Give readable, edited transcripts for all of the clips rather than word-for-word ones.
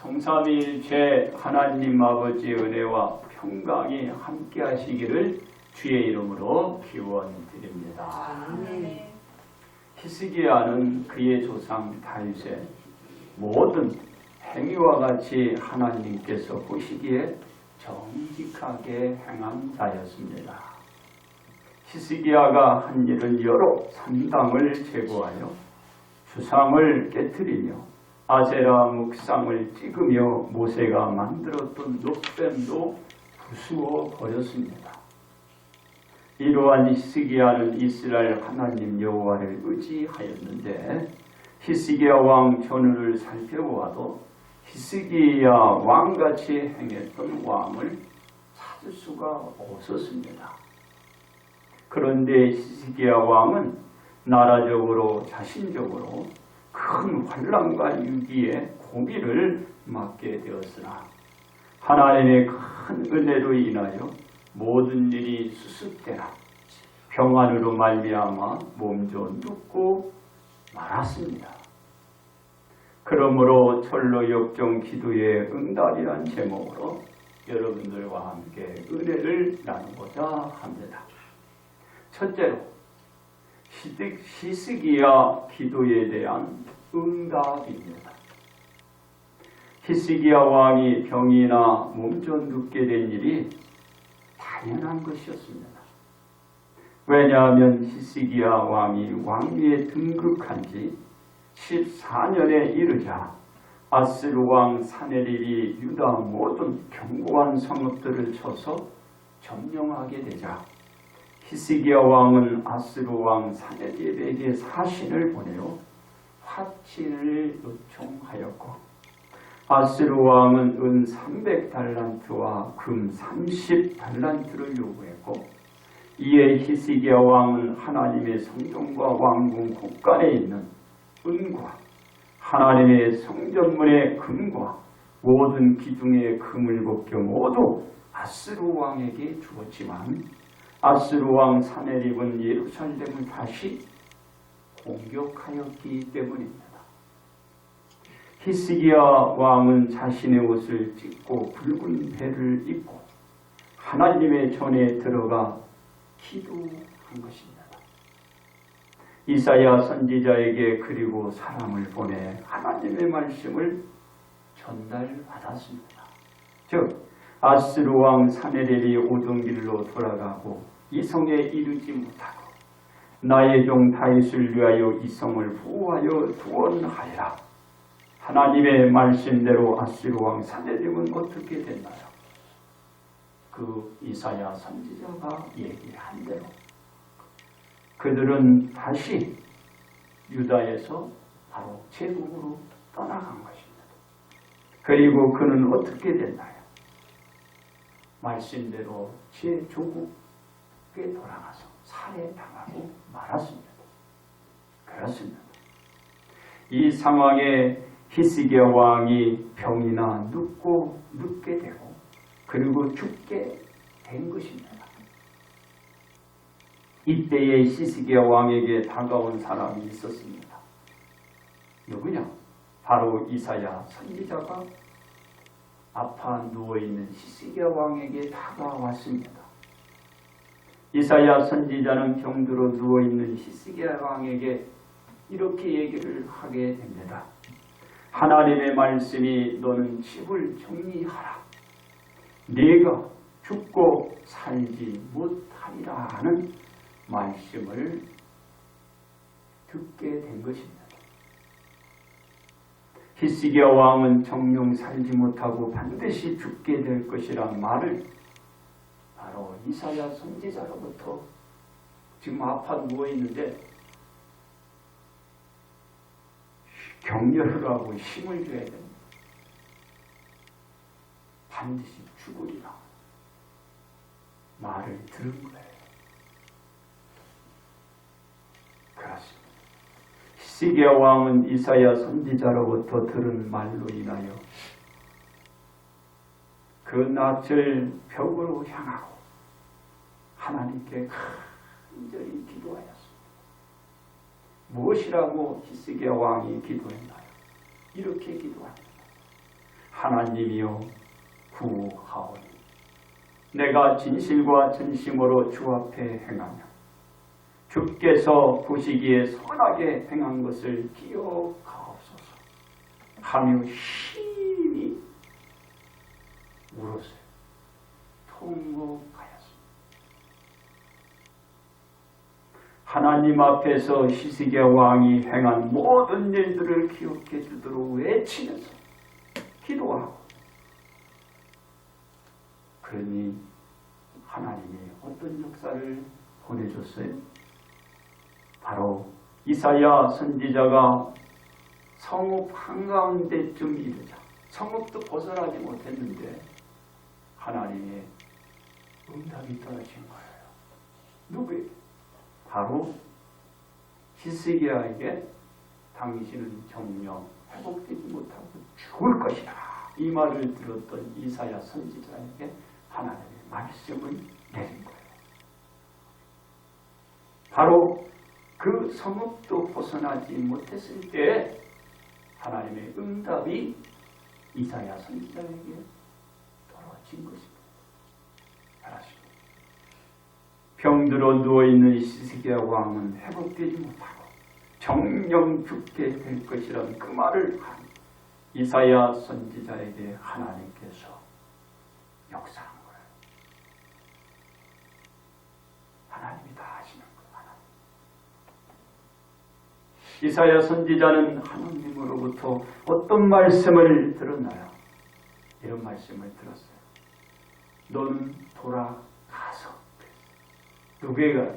성삼위일체 하나님 아버지의 은혜와 평강이 함께 하시기를 주의 이름으로 기원드립니다. 히스기야는 그의 조상 다윗의 모든 행위와 같이 하나님께서 보시기에 정직하게 행한 자였습니다. 히스기야가 한 일은 여러 산당을 제거하여 주상을 깨뜨리며 아세라 묵상을 찍으며 모세가 만들었던 놋뱀도 부수어 버렸습니다. 이러한 히스기야는 이스라엘 하나님 여호와를 의지하였는데 히스기야 왕 전후를 살펴보아도 히스기야 왕같이 행했던 왕을 찾을 수가 없었습니다. 그런데 히스기야 왕은 나라적으로 자신적으로 큰 환난과 위기에 고비를 맞게 되었으나 하나님의 큰 은혜로 인하여 모든 일이 수습되나 평안으로 말미암아 몸져 눕고 말았습니다. 그러므로 철로 역정 기도의 응답이란 제목으로 여러분들과 함께 은혜를 나누고자 합니다. 첫째로 히스기야 기도에 대한 응답입니다. 히스기야 왕이 병이나 몸져 눕게 된 일이 당연한 것이었습니다. 왜냐하면 히스기야 왕이 왕위에 등극한 지 14년에 이르자 아스루 왕 사네립이 유다 모든 견고한 성읍들을 쳐서 점령하게 되자 히스기야 왕은 아스루 왕 사네립에게 사신을 보내어 화친을 요청하였고 아스루 왕은 은 300달란트와 금 30달란트를 요구했고 이에 히스기야 왕은 하나님의 성전과 왕궁 곳간에 있는 은과 하나님의 성전문의 금과 모든 기둥의 금을 벗겨 모두 아스루 왕에게 주었지만 아스루 왕 사네립은 예루살렘을 다시 공격하였기 때문입니다. 히스기야 왕은 자신의 옷을 찢고 붉은 배를 입고 하나님의 전에 들어가 기도한 것입니다. 이사야 선지자에게 그리고 사람을 보내 하나님의 말씀을 전달받았습니다. 즉 아스루 왕 사네립이 오던 길로 돌아가고 이 성에 이르지 못하고 나의 종 다윗을 위하여 이 성을 보호하여 두원하리라. 하나님의 말씀대로 아스루 왕 사네립은 어떻게 됐나요? 그 이사야 선지자가 얘기한 대로 그들은 다시 유다에서 바로 제국으로 떠나간 것입니다. 그리고 그는 어떻게 됐나요? 말씀대로 제 조국에 돌아가서 살해당하고 말았습니다. 그렇습니다. 이 상황에 히스기야 왕이 병이나 눕게 되고 그리고 죽게 된 것입니다. 이때에 히스기야 왕에게 다가온 사람이 있었습니다. 누구냐? 바로 이사야 선지자가 아파 누워있는 히스기야 왕에게 다가왔습니다. 이사야 선지자는 병들어 누워있는 히스기야 왕에게 이렇게 얘기를 하게 됩니다. 하나님의 말씀이 너는 집을 정리하라. 네가 죽고 살지 못하리라 하는 말씀을 듣게 된 것입니다. 히스기야 왕은 정녕 살지 못하고 반드시 죽게 될 것이란 말을 바로 이사야 선지자로부터 지금 아파 누워있는데 격려를 하고 힘을 줘야 됩니다. 반드시 죽으리라 말을 들은 거예요. 그렇습니다. 히스기야 왕은 이사야 선지자로부터 들은 말로 인하여 그 낯을 벽으로 향하고 하나님께 간절히 기도하였습니다. 무엇이라고 히스기야 왕이 기도했나요? 이렇게 기도합니다. 하나님이여 구하오니 내가 진실과 전심으로 주 앞에 행하며 주께서 보시기에 선하게 행한 것을 기억하옵소서 하며 심히 울었어요. 통곡하였습니다. 하나님 앞에서 히스기야 왕이 행한 모든 일들을 기억해 주도록 외치면서 기도하고, 그러니 하나님이 어떤 역사를 보내줬어요? 바로 이사야 선지자가 성읍 한가운데쯤 이르자, 성읍도 벗어나지 못했는데 하나님의 응답이 떨어진 거예요. 누구에게? 바로 히스기야에게 당신은 정령 회복되지 못하고 죽을 것이다. 이 말을 들었던 이사야 선지자에게 하나님의 말씀을 내린 거예요. 바로 그 성읍도 벗어나지 못했을 때 하나님의 응답이 이사야 선지자에게 떨어진 것입니다. 알았습니다. 병들어 누워있는 히스기야 왕은 회복되지 못하고 정령 죽게 될 것이라는 그 말을 한 이사야 선지자에게 하나님께서 역사한 거예요. 하나님이 다 하시는 거예요. 이사야 선지자는 하나님으로부터 어떤 말씀을 들었나요? 이런 말씀을 들었어요. 너는 돌아가서, 누구가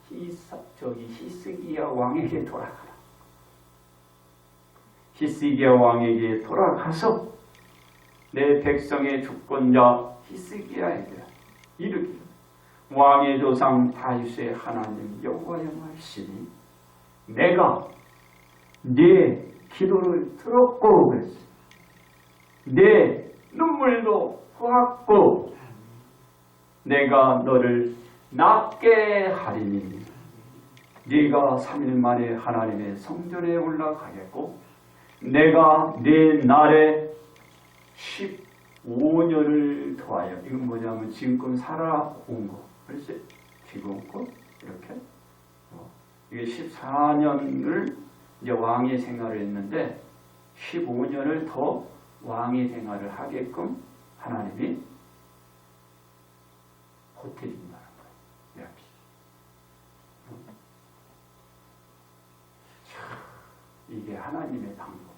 히스기야 왕에게 돌아가라. 히스기야 왕에게 돌아가서 내 백성의 주권자 히스기야에게 이르기를, 왕의 조상 다윗의 하나님 여호와의 말씀이 내가 네 기도를 들었고 그랬어요. 내 눈물도 보았고 내가 너를 낫게 하리니 네가 3일 만에 하나님의 성전에 올라가겠고 내가 네 날에 15년을 더하여, 이건 뭐냐면 지금껏 살아온 거, 그렇지? 지금껏 이렇게 이게 14년을 이제 왕의 생활을 했는데 15년을 더 왕의 생활을 하게끔 하나님이 보태준다는 거예요. 이게 하나님의 방법이에요.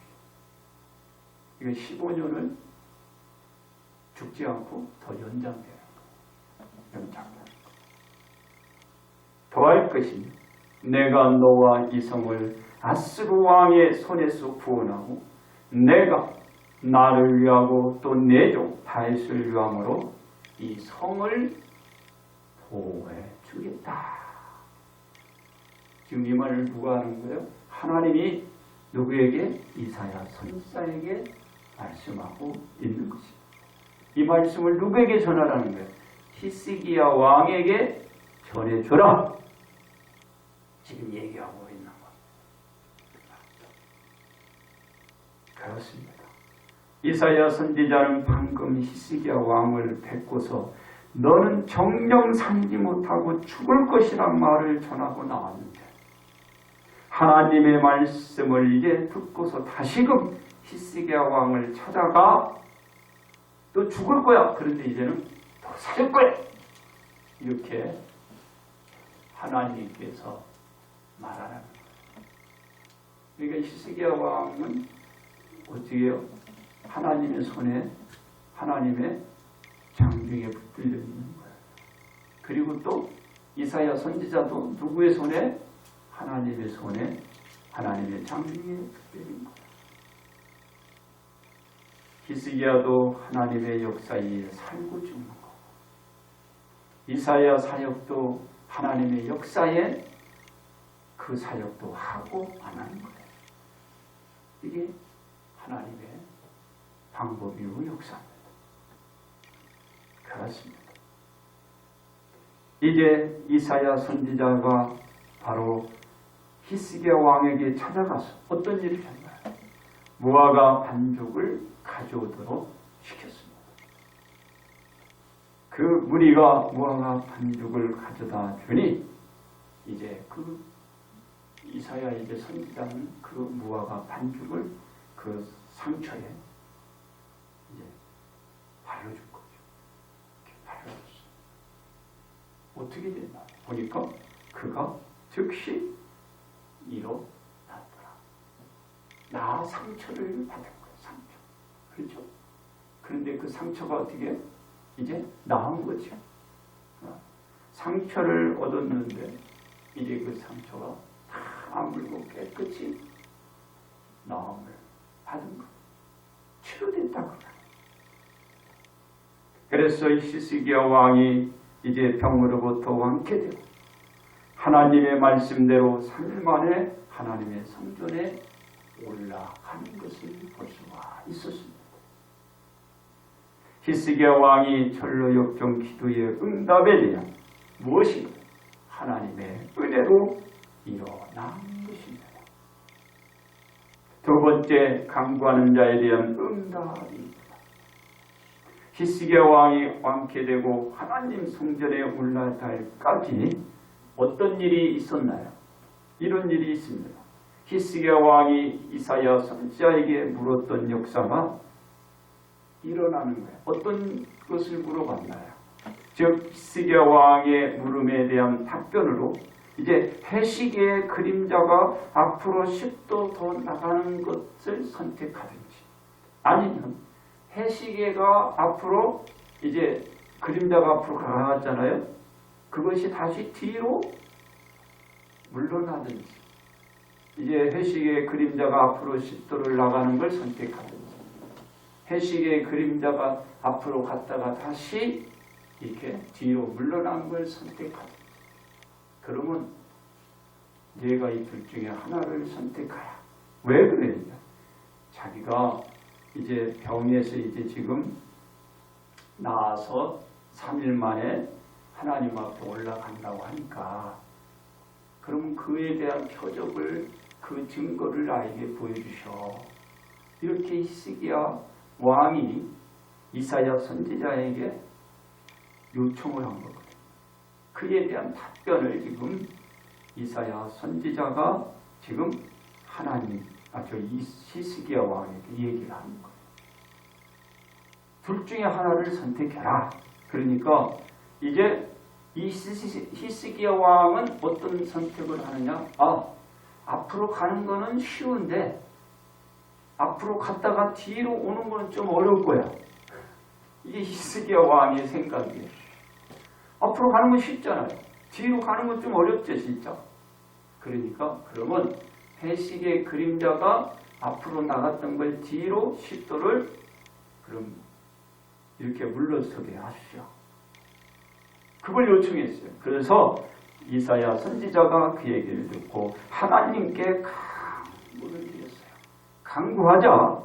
이거 15년을 죽지 않고 더 연장되는 거예요. 연장되는 거예요. 더할 것이니 내가 너와 이 성을 아스루 왕의 손에서 구원하고 내가 나를 위하고 또 내 종 다윗을 위함으로 이 성을 보호해 주겠다. 지금 이 말을 누가 하는 거예요? 하나님이 누구에게? 이사야 선지자에게 말씀하고 있는 것입니다. 이 말씀을 누구에게 전하라는 거예요? 히스기야 왕에게 전해줘라. 지금 얘기하고 있는 겁니다. 그렇습니다. 이사야 선지자는 방금 히스기야 왕을 뵙고서 너는 정령 살지 못하고 죽을 것이란 말을 전하고 나왔는데 하나님의 말씀을 이제 듣고서 다시금 히스기야 왕을 찾아가 너 죽을 거야. 그런데 이제는 더 살 거야. 이렇게 하나님께서 말하는 거예요. 그러니까 히스기야 왕은 어떻게 해요? 하나님의 손에, 하나님의 장중에 붙들려 있는 거예요. 그리고 또 이사야 선지자도 누구의 손에? 하나님의 손에, 하나님의 장중에 붙들린 거예요. 히스기야도 하나님의 역사에 살고 죽는 거고 이사야 사역도 하나님의 역사에 그 사역도 하고 안 하는 거예요. 이게 하나님의 방법이고 역사입니다. 그렇습니다. 이제 이사야 선지자가 바로 히스기야 왕에게 찾아가서 어떤 일을 했나요? 무화과 반죽을 가져 가져오도록 시켰습니다. 그 무리가 무화과 반죽을 가져다 주니 이제 그 이사야 이제 선지자는 그 무화과 반죽을 그 상처에 이제 발라줄 거죠. 이렇게 발라줬어요. 어떻게 됐나 보니까 그가 즉시 일어났더라. 나 상처를 받은 거예요. 상처. 그렇죠? 그런데 그 상처가 어떻게 이제 나은 거죠. 상처를 얻었는데 이제 그 상처가 다 아물고 깨끗이 나음을 받은 거. 치료됐다고. 그래서 히스기야 왕이 이제 병으로부터 완쾌되고 하나님의 말씀대로 3일 만에 하나님의 성전에 올라가는 것을 볼 수가 있었습니다. 히스기야 왕이 절로 역종 기도의 응답에 대한 무엇인가? 하나님의 은혜로 일어난 것입니다. 두 번째, 간구하는 자에 대한 응답입니다. 히스기야 왕이 완쾌되고 하나님 성전에 올라갈까지 어떤 일이 있었나요? 이런 일이 있습니다. 히스기야 왕이 이사야 선지자에게 물었던 역사가 일어나는 거예요. 어떤 것을 물어봤나요? 즉 히스기야 왕의 물음에 대한 답변으로 이제 해시계의 그림자가 앞으로 10도 더 나가는 것을 선택하든지 아니면 해시계가 앞으로 이제 그림자가 앞으로 가잖아요. 그것이 다시 뒤로 물러나든지 이제 해시계의 그림자가 앞으로 10도를 나가는 걸 선택하든지 해시계의 그림자가 앞으로 갔다가 다시 이렇게 뒤로 물러난 걸 선택하든지 그러면 내가 이 둘 중에 하나를 선택하라. 왜 그랬냐? 자기가 이제 병에서 이제 지금 나아서 3일 만에 하나님 앞에 올라간다고 하니까 그럼 그에 대한 표적을 그 증거를 나에게 보여주셔. 이렇게 히스기야 왕이 이사야 선지자에게 요청을 한 거거든요. 그에 대한 답변을 지금 이사야 선지자가 지금 히스기야 왕에게 얘기를 하는 거예요. 둘 중에 하나를 선택해라. 그러니까 이제 이 히스기야 왕은 어떤 선택을 하느냐? 앞으로 가는 거는 쉬운데 앞으로 갔다가 뒤로 오는 거는 좀 어려울 거야. 이게 히스기야 왕의 생각이에요. 앞으로 가는 건 쉽잖아요. 뒤로 가는 건 좀 어렵죠, 진짜. 그러니까 그러면 해시계의 그림자가 앞으로 나갔던 걸 뒤로 10도를 그럼 이렇게 물러서게 하시오. 그걸 요청했어요. 그래서 이사야 선지자가 그 얘기를 듣고 하나님께 간구를 드렸어요. 간구하자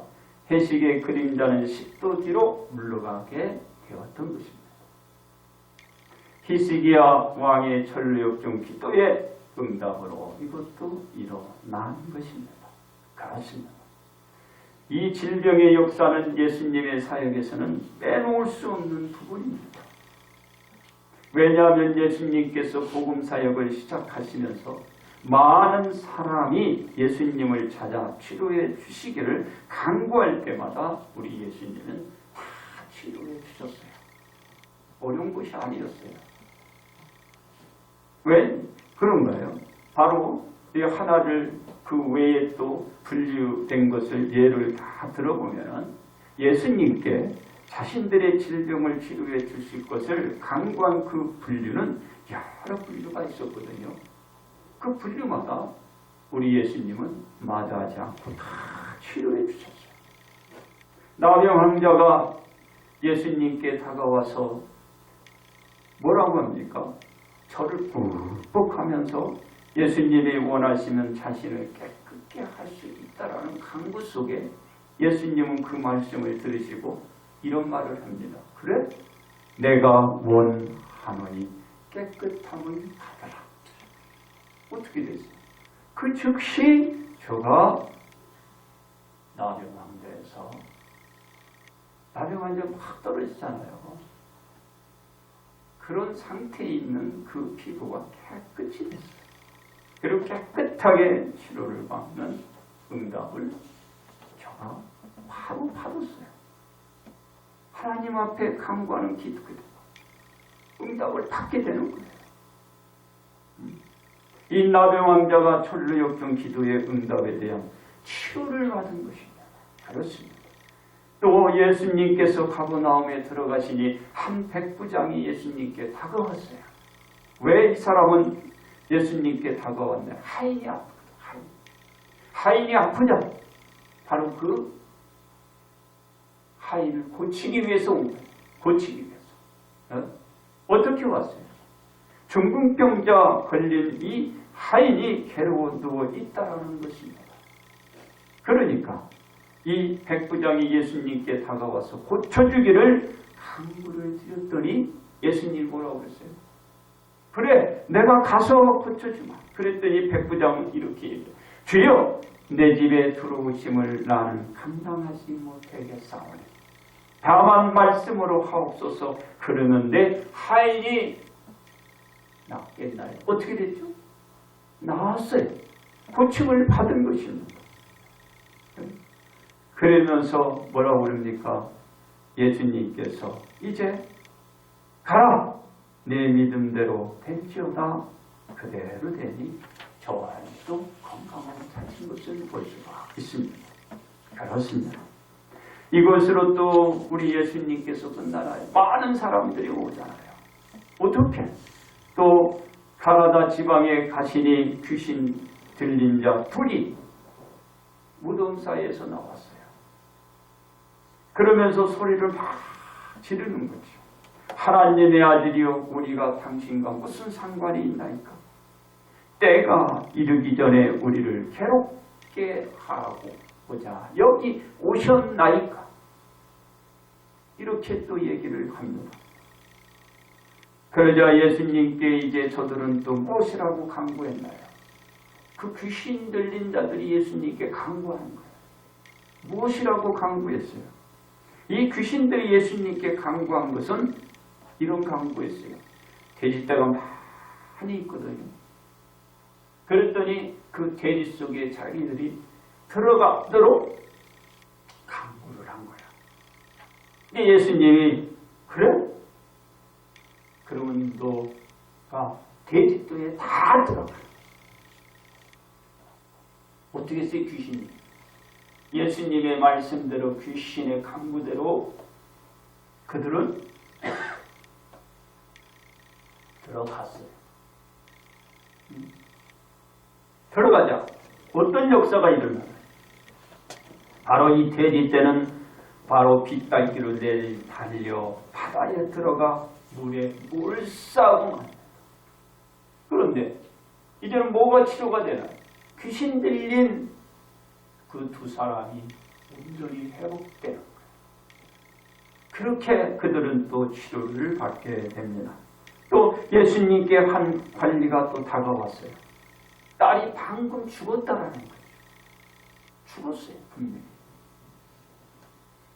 해시계의 그림자는 10도 뒤로 물러가게 되었던 것입니다. 히스기야 왕의 천류역종 기도의 응답으로 이것도 일어난 것입니다. 그렇습니다. 이 질병의 역사는 예수님의 사역에서는 빼놓을 수 없는 부분입니다. 왜냐하면 예수님께서 복음 사역을 시작하시면서 많은 사람이 예수님을 찾아 치료해 주시기를 간구할 때마다 우리 예수님은 다 치료해 주셨어요. 어려운 것이 아니었어요. 왜 그런가요? 바로 이 하나를 그 외에 또 분류된 것을 예를 다 들어보면 예수님께 자신들의 질병을 치료해 주실 것을 간구한 그 분류는 여러 분류가 있었거든요. 그 분류마다 우리 예수님은 마다하지 않고 다 치료해 주셨어요. 나병 환자가 예수님께 다가와서 뭐라고 합니까? 저를 꾹꾹 하면서 예수님이 원하시면 자신을 깨끗게 할 수 있다라는 간구 속에 예수님은 그 말씀을 들으시고 이런 말을 합니다. 그래? 내가 원하노니 깨끗함을 받아라. 어떻게 됐어요? 그 즉시 저가 나병 환자에서 발이 완전 확 떨어지잖아요. 그런 상태에 있는 그 피부가 깨끗이 됐어요. 그리고 깨끗하게 치료를 받는 응답을 저가 바로 받았어요. 하나님 앞에 간구하는 기도가 응답을 받게 되는 거예요. 이 나병 왕자가 철로 역경 기도의 응답에 대한 치료를 받은 것입니다. 그렇습니다. 또 예수님께서 가버나움에 들어가시니 한 백부장이 예수님께 다가왔어요. 왜 이 사람은 예수님께 다가왔냐? 하인이 아프다. 하인이 아프냐? 바로 그 하인을 고치기 위해서 온 거예요. 고치기 위해서. 어떻게 왔어요? 중풍병자 걸린 이 하인이 괴로워 누워 있다라는 것입니다. 그러니까 이 백부장이 예수님께 다가와서 고쳐주기를 간구를 드렸더니 예수님 뭐라고 그랬어요? 그래, 내가 가서 고쳐주마. 그랬더니 백부장은 이렇게 얘기해요. 주여, 내 집에 들어오심을 나는 감당하지 못하겠사오니 다만 말씀으로 하옵소서. 그러는데 하인이 낫겠나요? 어떻게 됐죠? 나았어요. 고침을 받은 것입니다. 그러면서 뭐라고 그럽니까? 예수님께서 이제 가라! 내 믿음대로 될지어다. 그대로 되니 저 아이도 건강한 자신 것을 볼 수가 있습니다. 그렇습니다. 이것으로 또 우리 예수님께서 끝나나요? 많은 사람들이 오잖아요. 어떻게? 또 가나다 지방에 가시니 귀신 들린 자 둘이 무덤 사이에서 나왔어요. 그러면서 소리를 막 지르는 거죠. 하나님의 아들이여, 우리가 당신과 무슨 상관이 있나이까? 때가 이르기 전에 우리를 괴롭게 하고 보자 여기 오셨나이까? 이렇게 또 얘기를 합니다. 그러자 예수님께 이제 저들은 또 무엇이라고 간구했나요? 그 귀신 들린 자들이 예수님께 간구하는 거예요. 무엇이라고 간구했어요? 이 귀신들이 예수님께 간구한 것은 이런 간구였어요. 돼지떼가 많이 있거든요. 그랬더니 그 돼지 속에 자기들이 들어가도록 간구를 한 거야. 근데 예수님이 그래? 그러면 너가 돼지떼에 다 들어가. 어떻게 했어요? 귀신이 예수님의 말씀대로 귀신의 간구대로 그들은 들어갔어요. 들어가자. 어떤 역사가 일어나요? 바로 이 돼지떼는 바로 빗갈기로 달려 바다에 들어가 물에 몰싸고 맙니다. 그런데 이제는 뭐가 치료가 되나요? 귀신 들린 그 두 사람이 온전히 회복되는 거예요. 그렇게 그들은 또 치료를 받게 됩니다. 또 예수님께 한 관리가 또 다가왔어요. 딸이 방금 죽었다라는 거예요. 죽었어요, 분명히.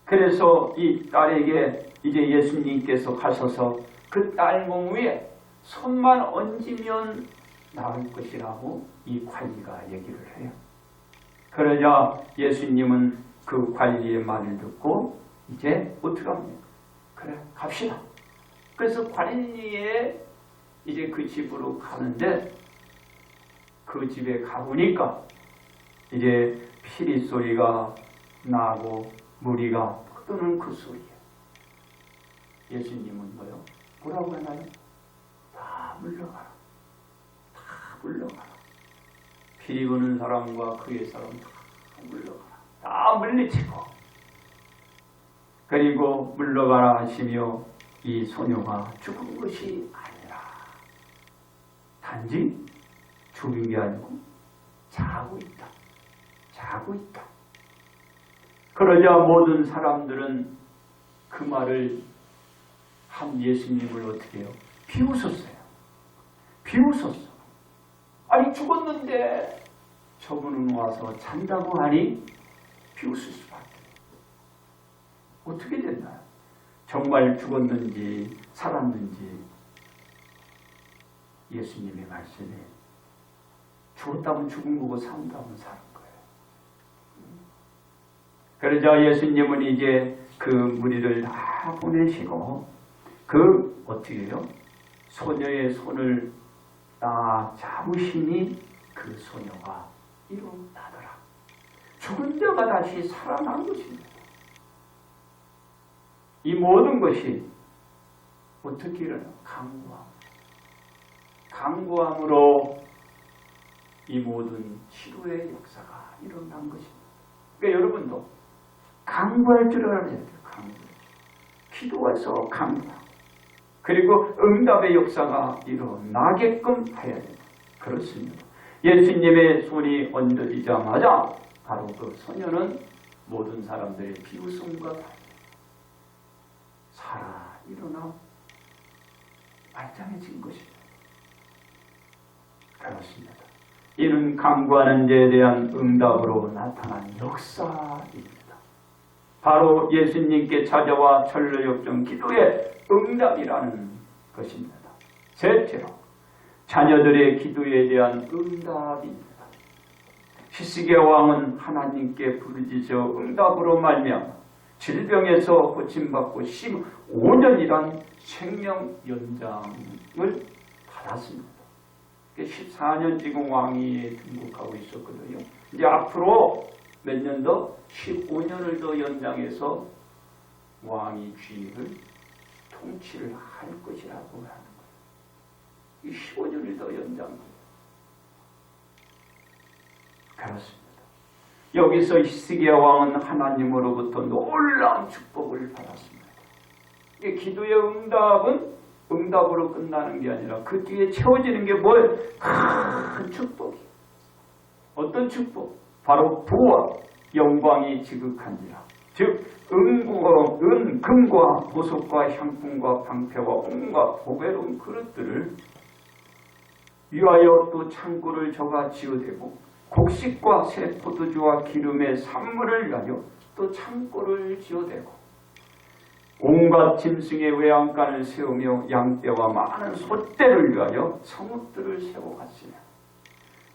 그래서 이 딸에게 이제 예수님께서 가셔서 그 딸 몸 위에 손만 얹으면 나을 것이라고 이 관리가 얘기를 해요. 그러자 예수님은 그 관리의 말을 듣고 이제 어떻게 합니까? 그래, 갑시다. 그래서 관리의 이제 그 집으로 가는데 그 집에 가보니까 이제 피리 소리가 나고 무리가 떠드는 그 소리예요. 예수님은 뭐라고 하나요? 다 물러가라. 다 물러가라. 피리 부는 사람과 그의 사람 다 물러가라. 다 물리치고 그리고 물러가라 하시며 이 소녀가 죽은 것이 아니라 단지 죽은 게 아니고 자고 있다. 자고 있다. 그러자 모든 사람들은 그 말을 한 예수님을 어떻게 해요? 비웃었어요. 비웃었어. 아니 죽었는데 저분은 와서 잔다고 하니 비웃을 수밖에. 어떻게 됐나요? 정말 죽었는지 살았는지 예수님의 말씀에 죽었다면 죽은 거고 산다면 사는 거예요. 그러자 예수님은 이제 그 무리를 다 보내시고 어떻게 해요? 소녀의 손을 딱 잡으시니 그 소녀가 일어나더라. 죽은 자가 다시 살아난 것입니다. 이 모든 것이 어떻게 일어나? 강구함으로 이 모든 치료의 역사가 일어난 것입니다. 그러니까 여러분도 강구할 줄 알아야 돼요. 기도해서 강구하고 그리고 응답의 역사가 일어나게끔 해야 돼요. 그렇습니다. 예수님의 손이 얹어지자마자 바로 그 소녀는 모든 사람들의 비웃음과 살아 일어나 말짱해진 것입니다. 그렇습니다. 이는 강구하는 자에 대한 응답으로 나타난 역사입니다. 바로 예수님께 찾아와 천로역정 기도의 응답이라는 것입니다. 셋째로 자녀들의 기도에 대한 응답입니다. 히스기야 왕은 하나님께 부르짖어 응답으로 말미암아 질병에서 고침받고 15년이란 생명 연장을 받았습니다. 14년 지금 왕위에 등극하고 있었거든요. 이제 앞으로 몇 년 더? 15년을 더 연장해서 왕이 쥐를 통치를 할 것이라고 하는 거예요. 이 15년을 더 연장. 그렇습니다. 여기서 히스기야 왕은 하나님으로부터 놀라운 축복을 받았습니다. 이 기도의 응답으로 끝나는 게 아니라 그 뒤에 채워지는 게 뭐예요? 큰 축복이에요. 어떤 축복? 바로 부와 영광이 지극한지라. 즉 금과 보석과 향품과 방패와 온갖 보배로운 그릇들을 위하여 또 창고를 저가 지어대고 곡식과 새 포도주와 기름의 산물을 위하여 또 창고를 지어대고 온갖 짐승의 외양간을 세우며 양떼와 많은 소떼를 위하여 성읍들을 세워갔으며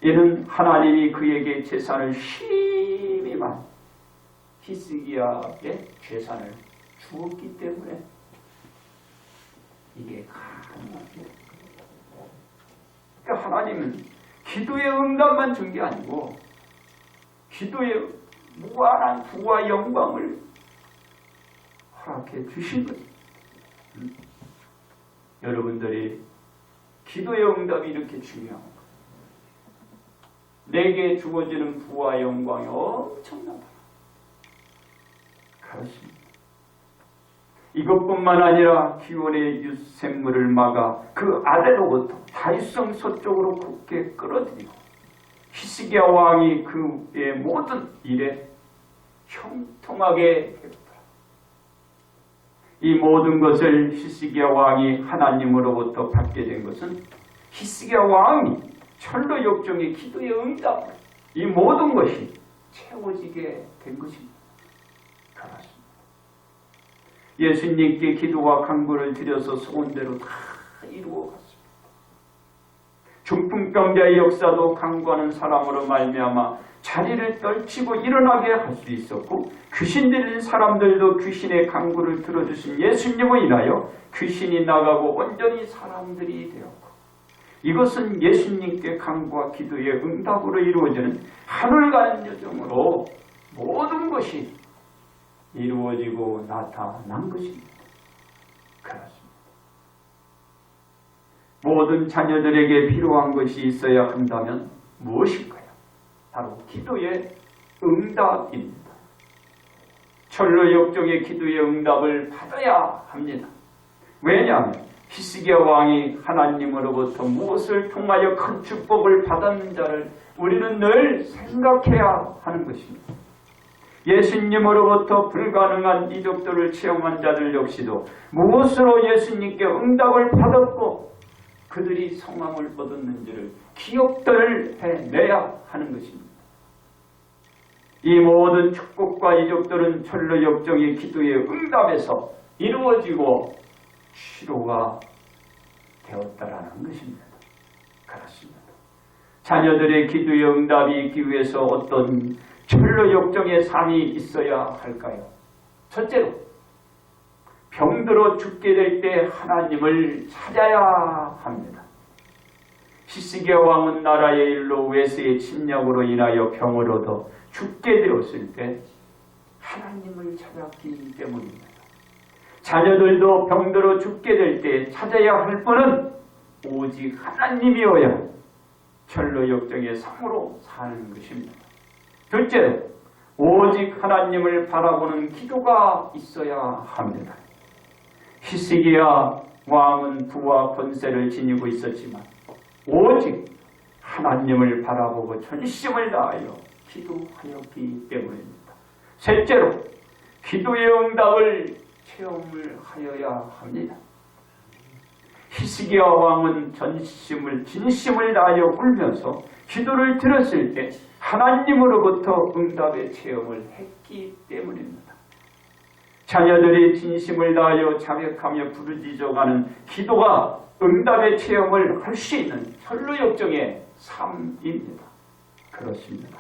이는 하나님이 그에게 재산을 심히만 히스기야에게 재산을 주었기 때문에 이게 가능합니다. 그러니까 하나님은 기도의 응답만 준 게 아니고 기도의 무한한 부와 영광을 허락해 주신 거죠. 여러분들이 기도의 응답이 이렇게 중요한 거예요. 내게 주어지는 부와 영광이 엄청나다. 그렇습니다. 이것뿐만 아니라 기원의 유생물을 막아 그 아래로부터 다윗성 서쪽으로 굳게 끌어들이고 히스기야 왕이 그의 모든 일에 형통하게 했다. 이 모든 것을 히스기야 왕이 하나님으로부터 받게 된 것은 히스기야 왕이 철로 역정의 기도의 응답, 이 모든 것이 채워지게 된 것입니다. 그렇습니다. 예수님께 기도와 간구를 드려서 소원대로 다 이루어갔습니다. 중풍병자의 역사도 간구하는 사람으로 말미암아 자리를 떨치고 일어나게 할 수 있었고 귀신 들린 사람들도 귀신의 간구를 들어주신 예수님을 인하여 귀신이 나가고 온전히 사람들이 되었고 이것은 예수님께 간구와 기도의 응답으로 이루어지는 하늘 가는 여정으로 모든 것이 이루어지고 나타난 것입니다. 그렇습니다. 모든 자녀들에게 필요한 것이 있어야 한다면 무엇일까요? 바로 기도의 응답입니다. 철로 역정의 기도의 응답을 받아야 합니다. 왜냐하면 히스기야 왕이 하나님으로부터 무엇을 통하여 큰 축복을 받았는 자를 우리는 늘 생각해야 하는 것입니다. 예수님으로부터 불가능한 이적들을 체험한 자들 역시도 무엇으로 예수님께 응답을 받았고 그들이 성함을 얻었는지를 기억들을 해내야 하는 것입니다. 이 모든 축복과 이적들은 철로 역정의 기도의 응답에서 이루어지고 치료가 되었다라는 것입니다. 그렇습니다. 자녀들의 기도의 응답이 있기 위해서 어떤 철로 역정의 삶이 있어야 할까요? 첫째로 병들어 죽게 될 때 하나님을 찾아야 합니다. 히스기야 왕은 나라의 일로 외세의 침략으로 인하여 병을 얻어 죽게 되었을 때 하나님을 찾았기 때문입니다. 자녀들도 병들어 죽게 될 때 찾아야 할 분은 오직 하나님이어야 철로 역정의 삶으로 사는 것입니다. 둘째로 오직 하나님을 바라보는 기도가 있어야 합니다. 히스기야 왕은 부와 권세를 지니고 있었지만 오직 하나님을 바라보고 전심을 다하여 기도하였기 때문입니다. 셋째로 기도의 응답을 체험을 하여야 합니다. 히스기야 왕은 진심을 다하여 울면서 기도를 들었을 때 하나님으로부터 응답의 체험을 했기 때문입니다. 자녀들이 진심을 다하여 자백하며 부르짖어가는 기도가 응답의 체험을 할 수 있는 철로 역정의 삶입니다. 그렇습니다.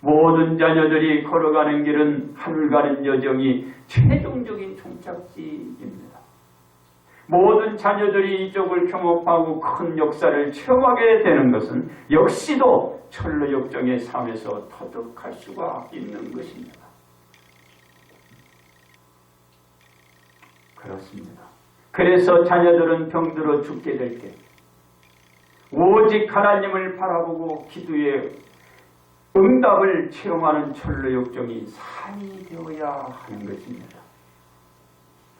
모든 자녀들이 걸어가는 길은 하늘 가는 여정이 최종적인 종착지입니다. 모든 자녀들이 이쪽을 경험하고 큰 역사를 체험하게 되는 것은 역시도 철로 역정의 삶에서 터득할 수가 있는 것입니다. 그렇습니다. 그래서 자녀들은 병들어 죽게 될 때 오직 하나님을 바라보고 기도의 응답을 체험하는 철로 역정이 삶이 되어야 하는 것입니다.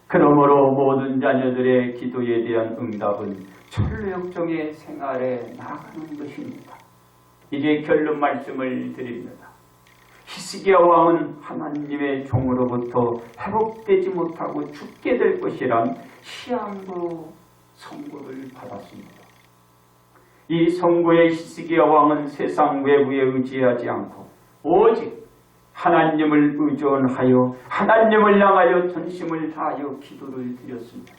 그러므로 모든 자녀들의 기도에 대한 응답은 철로 역정의 생활에 나가는 것입니다. 이제 결론 말씀을 드립니다. 히스기야 왕은 하나님의 종으로부터 회복되지 못하고 죽게 될 것이란 시한부 선고를 받았습니다. 이 선고의 히스기야 왕은 세상 외부에 의지하지 않고 오직 하나님을 의존하여 하나님을 향하여 전심을 다하여 기도를 드렸습니다.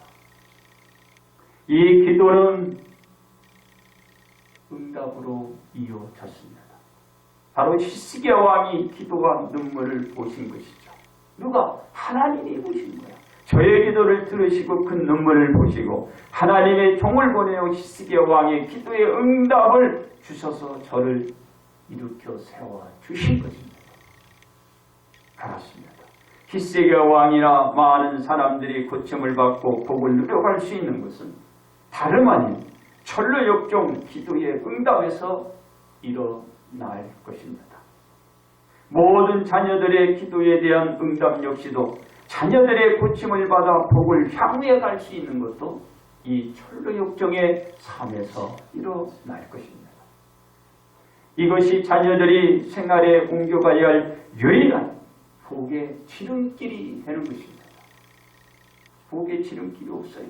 이 기도는 응답으로 이어졌습니다. 바로 히스기야 왕이 기도와 눈물을 보신 것이죠. 누가? 하나님이 보신 거예요. 저의 기도를 들으시고 그 눈물을 보시고 하나님의 종을 보내어 히스기야 왕의 기도의 응답을 주셔서 저를 일으켜 세워 주신 것입니다. 그렇습니다. 히스기야 왕이나 많은 사람들이 고침을 받고 복을 누려갈 수 있는 것은 다름 아닌 철로 역정 기도의 응답에서 일어날 것입니다. 모든 자녀들의 기도에 대한 응답 역시도 자녀들의 고침을 받아 복을 향후에 갈 수 있는 것도 이 철로 역정의 삶에서 일어날 것입니다. 이것이 자녀들이 생활에 옮겨가야 할 유일한 복의 지름길이 되는 것입니다. 복의 지름길이 없어요.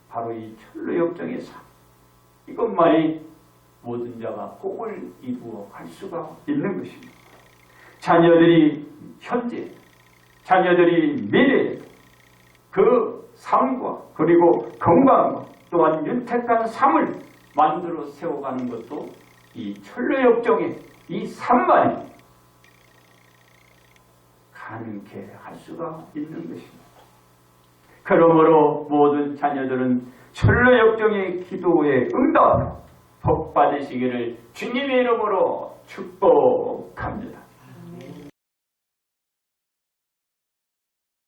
바로 이 철로 역정의 삶. 이것만이 모든 자가 복을 이루어 갈 수가 있는 것입니다. 자녀들이 현재, 자녀들이 미래, 그 삶과 그리고 건강과 또한 윤택한 삶을 만들어 세워가는 것도 이 철로 역정의 이 삶만이 가능케 할 수가 있는 것입니다. 그러므로 모든 자녀들은 철로 역정의 기도의 응답 복 받으시기를 주님의 이름으로 축복합니다.